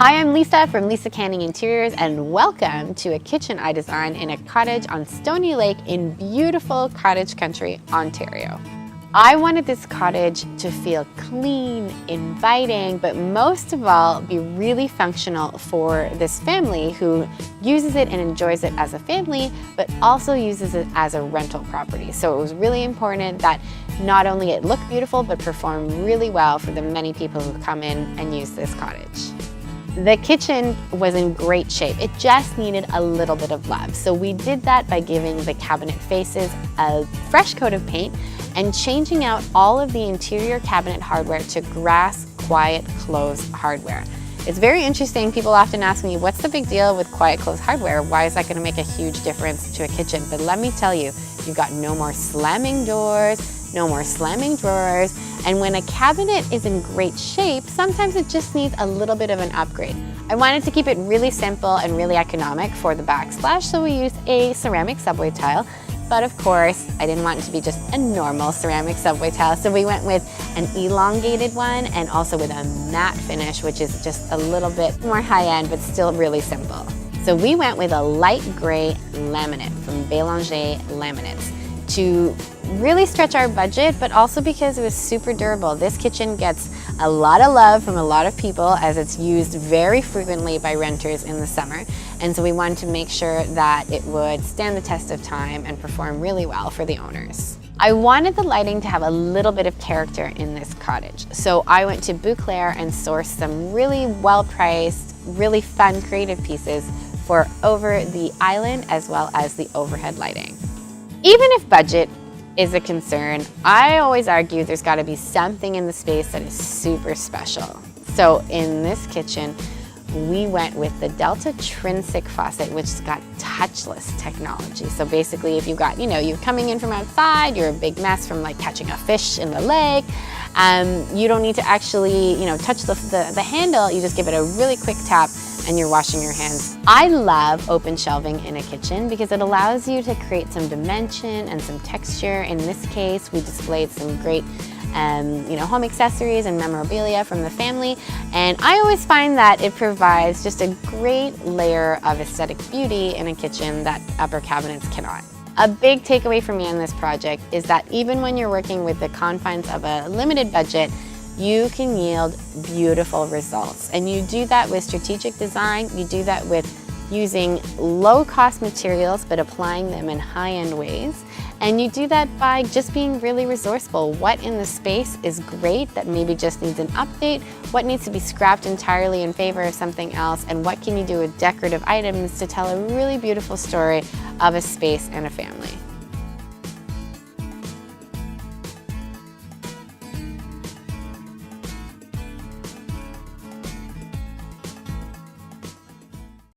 Hi, I'm Lisa from Lisa Canning Interiors, and welcome to a kitchen I designed in a cottage on Stony Lake in beautiful cottage country, Ontario. I wanted this cottage to feel clean, inviting, but most of all, be really functional for this family who uses it and enjoys it as a family, but also uses it as a rental property. So it was really important that not only it look beautiful, but perform really well for the many people who come in and use this cottage. The kitchen was in great shape. It just needed a little bit of love. So we did that by giving the cabinet faces a fresh coat of paint and changing out all of the interior cabinet hardware to grass, quiet close hardware. It's very interesting. People often ask me, what's the big deal with quiet close hardware? Why is that going to make a huge difference to a kitchen? But let me tell you, you've got no more slamming doors, no more slamming drawers, and when a cabinet is in great shape, sometimes it just needs a little bit of an upgrade. I wanted to keep it really simple and really economic for the backsplash, so we used a ceramic subway tile. But of course, I didn't want it to be just a normal ceramic subway tile, so we went with an elongated one and also with a matte finish, which is just a little bit more high-end, but still really simple. So we went with a light gray laminate from Bombales laminates to really stretch our budget, but also because it was super durable. This kitchen gets a lot of love from a lot of people as it's used very frequently by renters in the summer. And so we wanted to make sure that it would stand the test of time and perform really well for the owners. I wanted the lighting to have a little bit of character in this cottage. So I went to Bouclair and sourced some really well-priced, really fun, creative pieces for over the island as well as the overhead lighting. Even if budget is a concern, I always argue there's got to be something in the space that is super special. So in this kitchen, we went with the Delta Trinsic faucet, which has got touchless technology. So basically, if you've got, you're coming in from outside, you're a big mess from like catching a fish in the lake, you don't need to actually, touch the handle. You just give it a really quick tap and you're washing your hands. I love open shelving in a kitchen because it allows you to create some dimension and some texture. In this case, we displayed some great home accessories and memorabilia from the family. And I always find that it provides just a great layer of aesthetic beauty in a kitchen that upper cabinets cannot. A big takeaway for me on this project is that even when you're working with the confines of a limited budget, you can yield beautiful results. And you do that with strategic design, you do that with using low-cost materials but applying them in high-end ways. And you do that by just being really resourceful. What in the space is great that maybe just needs an update? What needs to be scrapped entirely in favor of something else? And what can you do with decorative items to tell a really beautiful story of a space and a family?